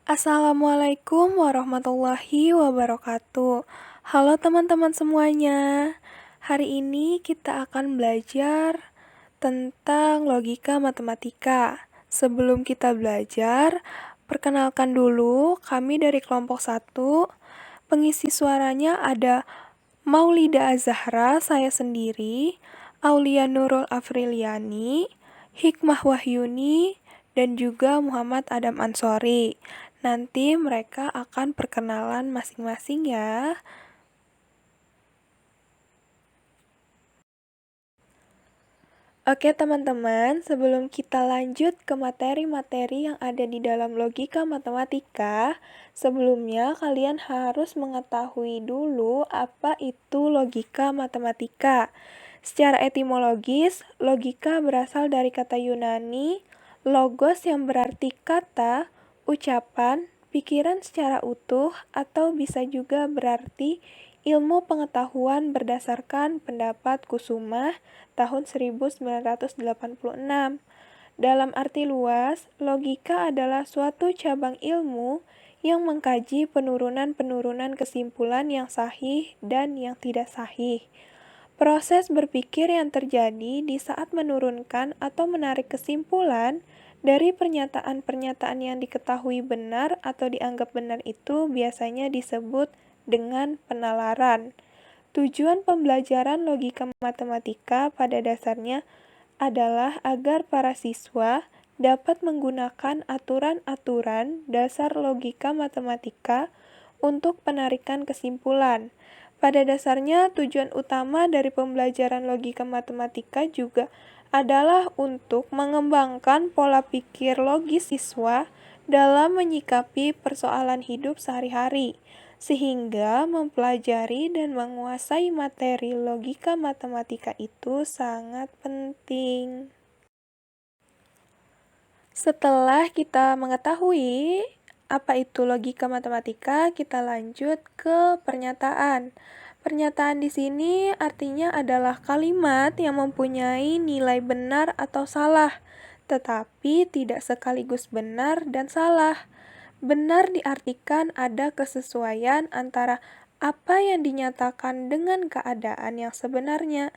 Assalamualaikum warahmatullahi wabarakatuh. Halo teman-teman semuanya. Hari ini kita akan belajar tentang logika matematika. Sebelum kita belajar, perkenalkan dulu kami dari kelompok 1. Pengisi suaranya ada Maulida Azahra, saya sendiri, Aulia Nurul Afriliani, Hikmah Wahyuni, dan juga Muhammad Adam Ansori. Nanti mereka akan perkenalan masing-masing ya. Oke teman-teman, sebelum kita lanjut ke materi-materi yang ada di dalam logika matematika, sebelumnya kalian harus mengetahui dulu apa itu logika matematika. Secara etimologis, logika berasal dari kata Yunani, logos yang berarti kata, ucapan, pikiran secara utuh, atau bisa juga berarti ilmu pengetahuan berdasarkan pendapat Kusumah tahun 1986. Dalam arti luas, logika adalah suatu cabang ilmu yang mengkaji penurunan-penurunan kesimpulan yang sahih dan yang tidak sahih. Proses berpikir yang terjadi di saat menurunkan atau menarik kesimpulan dari pernyataan-pernyataan yang diketahui benar atau dianggap benar itu biasanya disebut dengan penalaran. Tujuan pembelajaran logika matematika pada dasarnya adalah agar para siswa dapat menggunakan aturan-aturan dasar logika matematika untuk penarikan kesimpulan. Pada dasarnya, tujuan utama dari pembelajaran logika matematika juga adalah untuk mengembangkan pola pikir logis siswa dalam menyikapi persoalan hidup sehari-hari, sehingga mempelajari dan menguasai materi logika matematika itu sangat penting. Setelah kita mengetahui apa itu logika matematika, kita lanjut ke pernyataan. Pernyataan di sini artinya adalah kalimat yang mempunyai nilai benar atau salah, tetapi tidak sekaligus benar dan salah. Benar diartikan ada kesesuaian antara apa yang dinyatakan dengan keadaan yang sebenarnya.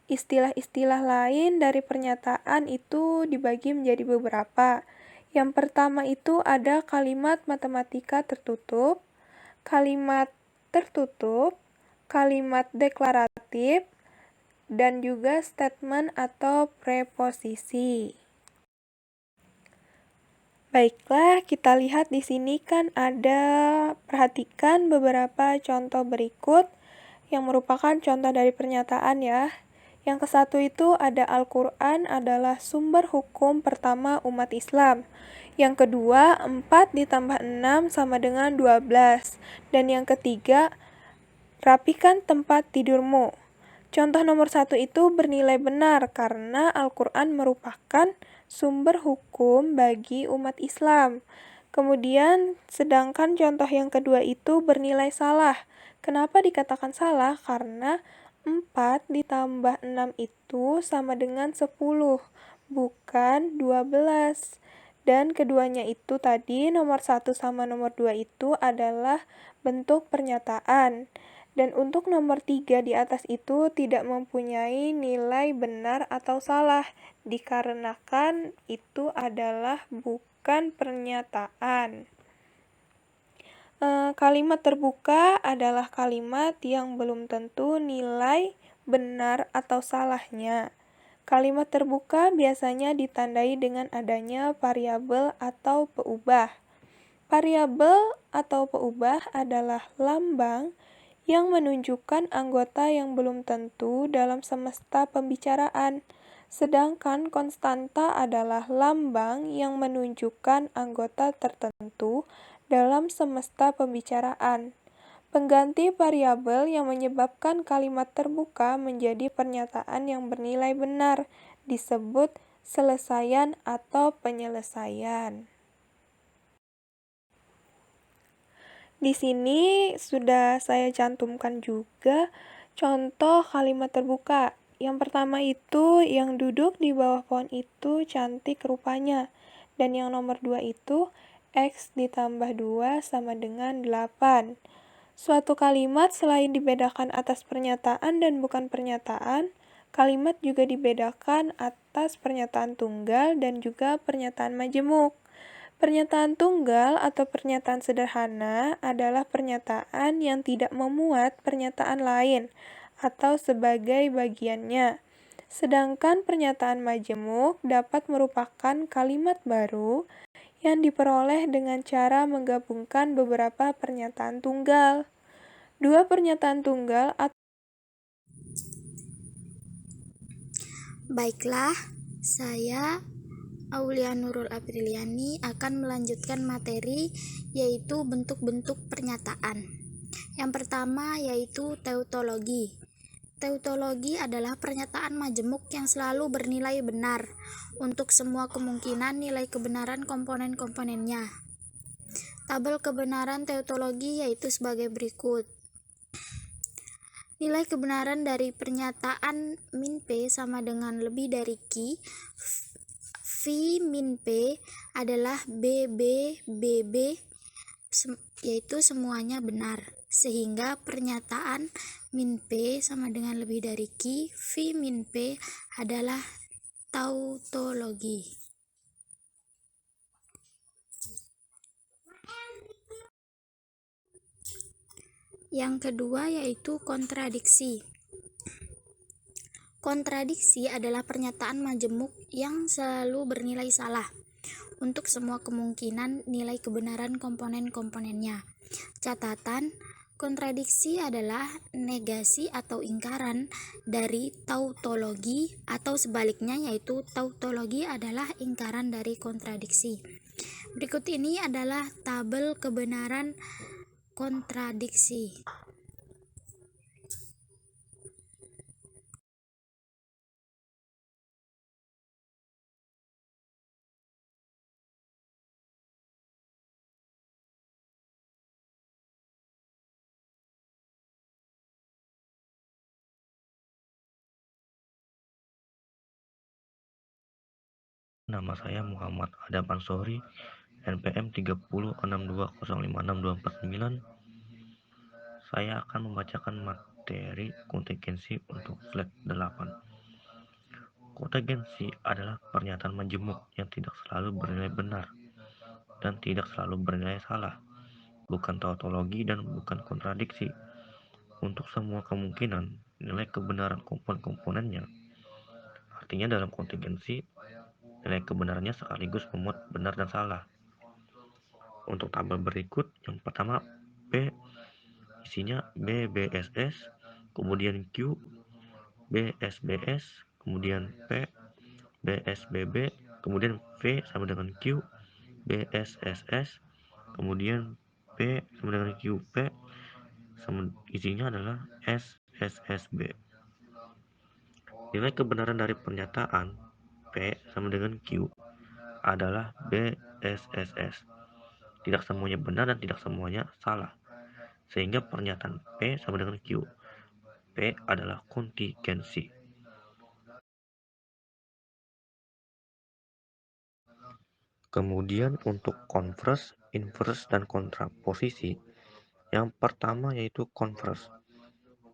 Istilah-istilah lain dari pernyataan itu dibagi menjadi beberapa. Yang pertama itu ada kalimat matematika tertutup, kalimat tertutup, kalimat deklaratif, dan juga statement atau preposisi. Baiklah, kita lihat di sini kan perhatikan beberapa contoh berikut yang merupakan contoh dari pernyataan ya. Yang ke-1 itu ada Al-Quran adalah sumber hukum pertama umat Islam. Yang kedua, 4 ditambah 6 sama dengan 12. Dan yang ketiga, rapikan tempat tidurmu. Contoh nomor 1 itu bernilai benar karena Al-Quran merupakan sumber hukum bagi umat Islam. Kemudian, sedangkan contoh yang kedua itu bernilai salah. Kenapa dikatakan salah? Karena 4 ditambah 6 itu sama dengan 10, bukan 12. Dan keduanya itu tadi, nomor 1 sama nomor 2 itu adalah bentuk pernyataan. Dan untuk nomor 3 di atas itu tidak mempunyai nilai benar atau salah, dikarenakan itu adalah bukan pernyataan. Kalimat terbuka adalah kalimat yang belum tentu nilai benar atau salahnya. Kalimat terbuka biasanya ditandai dengan adanya variabel atau peubah. Variabel atau peubah adalah lambang yang menunjukkan anggota yang belum tentu dalam semesta pembicaraan, sedangkan konstanta adalah lambang yang menunjukkan anggota tertentu dalam semesta pembicaraan. Pengganti variabel yang menyebabkan kalimat terbuka menjadi pernyataan yang bernilai benar disebut selesaian atau penyelesaian. Di sini sudah saya cantumkan juga contoh kalimat terbuka. Yang pertama itu, yang duduk di bawah pohon itu cantik rupanya. Dan yang nomor 2 itu, X ditambah 2 sama dengan 8. Suatu kalimat selain dibedakan atas pernyataan dan bukan pernyataan, kalimat juga dibedakan atas pernyataan tunggal dan juga pernyataan majemuk. Pernyataan tunggal atau pernyataan sederhana adalah pernyataan yang tidak memuat pernyataan lain atau sebagai bagiannya. Sedangkan pernyataan majemuk dapat merupakan kalimat baru yang diperoleh dengan cara menggabungkan beberapa pernyataan tunggal. Dua pernyataan tunggal atau Baiklah, saya Aulia Nurul Apriliani akan melanjutkan materi yaitu bentuk-bentuk pernyataan. Yang pertama yaitu tautologi. Tautologi adalah pernyataan majemuk yang selalu bernilai benar untuk semua kemungkinan nilai kebenaran komponen-komponennya. Tabel kebenaran tautologi yaitu sebagai berikut. Nilai kebenaran dari pernyataan min P sama dengan lebih dari Q. V min P adalah BB yaitu semuanya benar. Sehingga pernyataan min P sama dengan lebih dari Q, V min P adalah tautologi. Yang kedua yaitu kontradiksi. Kontradiksi adalah pernyataan majemuk yang selalu bernilai salah untuk semua kemungkinan nilai kebenaran komponen-komponennya. Catatan, kontradiksi adalah negasi atau ingkaran dari tautologi atau sebaliknya yaitu tautologi adalah ingkaran dari kontradiksi. Berikut ini adalah tabel kebenaran kontradiksi. Nama saya Muhammad Adam Ansori, NPM 3062056249. Saya akan membacakan materi kontingensi untuk slide 8. Kontingensi adalah pernyataan majemuk yang tidak selalu bernilai benar dan tidak selalu bernilai salah, bukan tautologi dan bukan kontradiksi. Untuk semua kemungkinan nilai kebenaran komponen-komponennya. Artinya dalam kontingensi, nilai kebenarannya sekaligus memuat benar dan salah. Untuk tabel berikut, yang pertama P isinya BBSS, kemudian Q BSBS, kemudian P BSBB, kemudian V sama dengan Q BSSS, kemudian P sama dengan QP, isinya adalah SSSB. Nilai kebenaran dari pernyataan P sama dengan Q adalah BSSS. Tidak semuanya benar dan tidak semuanya salah. Sehingga pernyataan P sama dengan Q. P adalah kontingensi. Kemudian untuk converse, inverse, dan kontraposisi, yang pertama yaitu converse.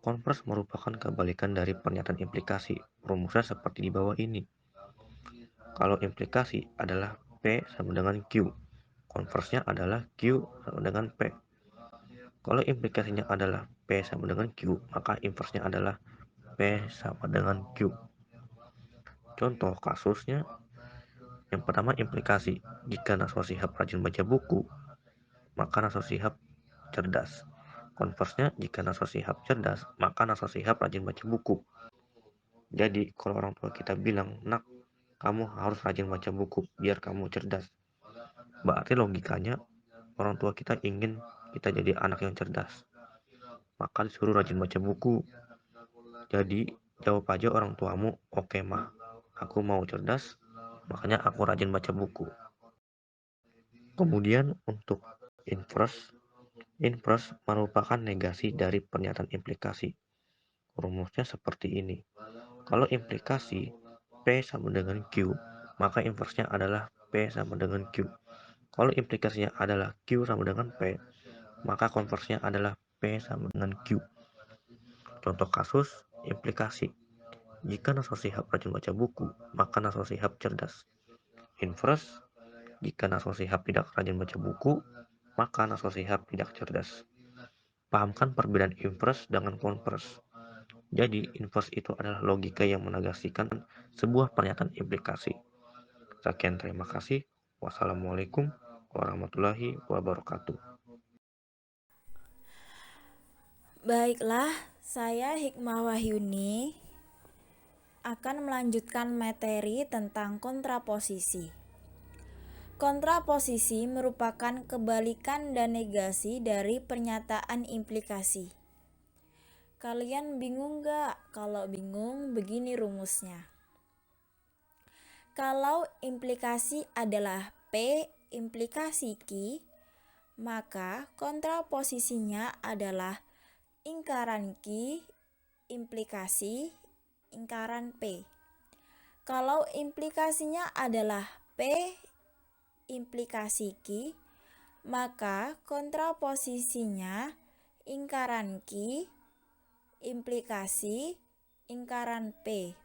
Converse merupakan kebalikan dari pernyataan implikasi. Rumusnya seperti di bawah ini. Kalau implikasi adalah P sama dengan Q, converse-nya adalah Q sama dengan P. Kalau implikasinya adalah P sama dengan Q, maka inverse-nya adalah P sama dengan Q. Contoh kasusnya, yang pertama implikasi. Jika Naswa Shihab rajin baca buku, maka Naswa Shihab cerdas. Converse-nya, jika Naswa Shihab cerdas, maka Naswa Shihab rajin baca buku. Jadi, kalau orang tua kita bilang, nak, kamu harus rajin baca buku biar kamu cerdas. Berarti logikanya, orang tua kita ingin kita jadi anak yang cerdas. Maka disuruh rajin baca buku. Jadi, jawab aja orang tuamu, oke mah, aku mau cerdas, makanya aku rajin baca buku. Kemudian untuk inverse, Inverse merupakan negasi dari pernyataan implikasi. Rumusnya seperti ini. Kalau implikasi P sama dengan Q, maka inversenya adalah P sama dengan Q. Kalau implikasinya adalah Q sama dengan P, maka konversinya adalah P sama dengan Q. Contoh kasus implikasi. Jika Nasr Shihab rajin baca buku, maka Nasr Shihab cerdas. Inverse, jika Nasr Shihab tidak rajin baca buku, maka Nasr Shihab tidak cerdas. Pahamkan perbedaan inverse dengan converse. Jadi, inverse itu adalah logika yang menegasikan sebuah pernyataan implikasi. Sekian, terima kasih. Wassalamualaikum warahmatullahi wabarakatuh. Baiklah, saya Hikmah Wahyuni akan melanjutkan materi tentang kontraposisi. Kontraposisi merupakan kebalikan dan negasi dari pernyataan implikasi. Kalian bingung gak? Kalau bingung, begini rumusnya. Kalau implikasi adalah P implikasi Q, maka kontraposisinya adalah ingkaran Q implikasi ingkaran P. Kalau implikasinya adalah P implikasi Q, maka kontraposisinya ingkaran Q implikasi ingkaran P.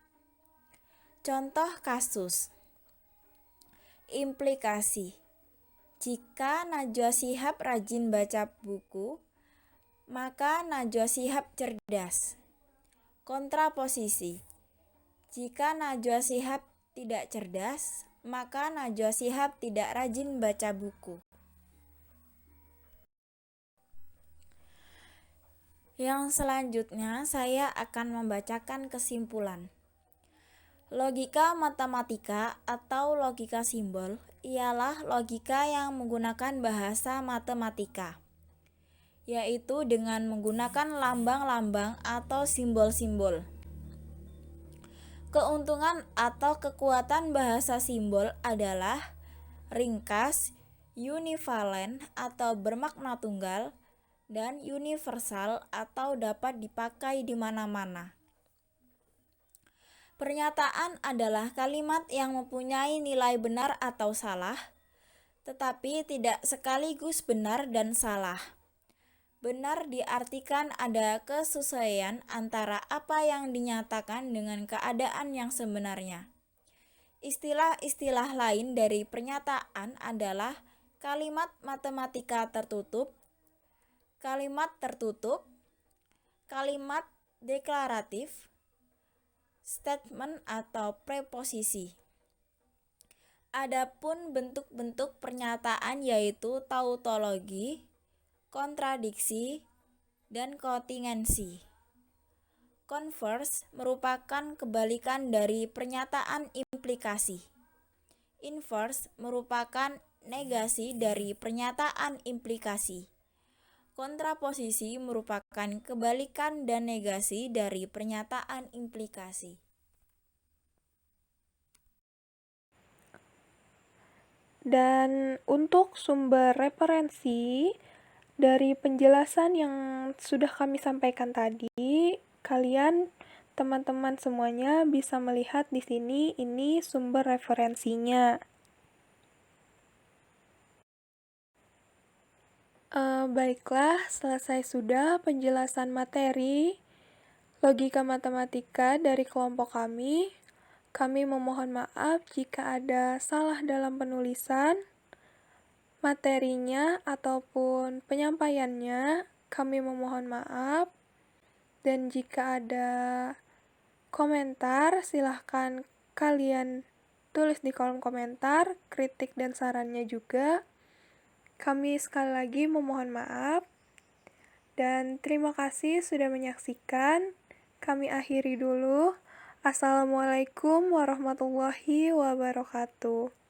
Contoh kasus implikasi. Jika Najwa Shihab rajin baca buku, maka Najwa Shihab cerdas. Kontraposisi. Jika Najwa Shihab tidak cerdas, maka Najwa Shihab tidak rajin baca buku. Yang selanjutnya saya akan membacakan kesimpulan. Logika matematika atau logika simbol ialah logika yang menggunakan bahasa matematika, yaitu dengan menggunakan lambang-lambang atau simbol-simbol. Keuntungan atau kekuatan bahasa simbol adalah ringkas, univalen atau bermakna tunggal, dan universal atau dapat dipakai di mana-mana. Pernyataan adalah kalimat yang mempunyai nilai benar atau salah, tetapi tidak sekaligus benar dan salah. Benar diartikan ada kesesuaian antara apa yang dinyatakan dengan keadaan yang sebenarnya. Istilah-istilah lain dari pernyataan adalah kalimat matematika tertutup, kalimat tertutup, kalimat deklaratif, statement atau preposisi. Adapun bentuk-bentuk pernyataan yaitu tautologi, kontradiksi, dan kontingensi. Converse merupakan kebalikan dari pernyataan implikasi. Inverse merupakan negasi dari pernyataan implikasi. Kontraposisi merupakan kebalikan dan negasi dari pernyataan implikasi. Dan untuk sumber referensi dari penjelasan yang sudah kami sampaikan tadi, kalian teman-teman semuanya bisa melihat di sini ini sumber referensinya. Baiklah, selesai sudah penjelasan materi logika matematika dari kelompok kami. Kami memohon maaf jika ada salah dalam penulisan materinya ataupun penyampaiannya. Kami memohon maaf. Dan jika ada komentar, silahkan kalian tulis di kolom komentar, kritik dan sarannya juga. Kami sekali lagi memohon maaf. Dan terima kasih sudah menyaksikan. Kami akhiri dulu. Assalamualaikum warahmatullahi wabarakatuh.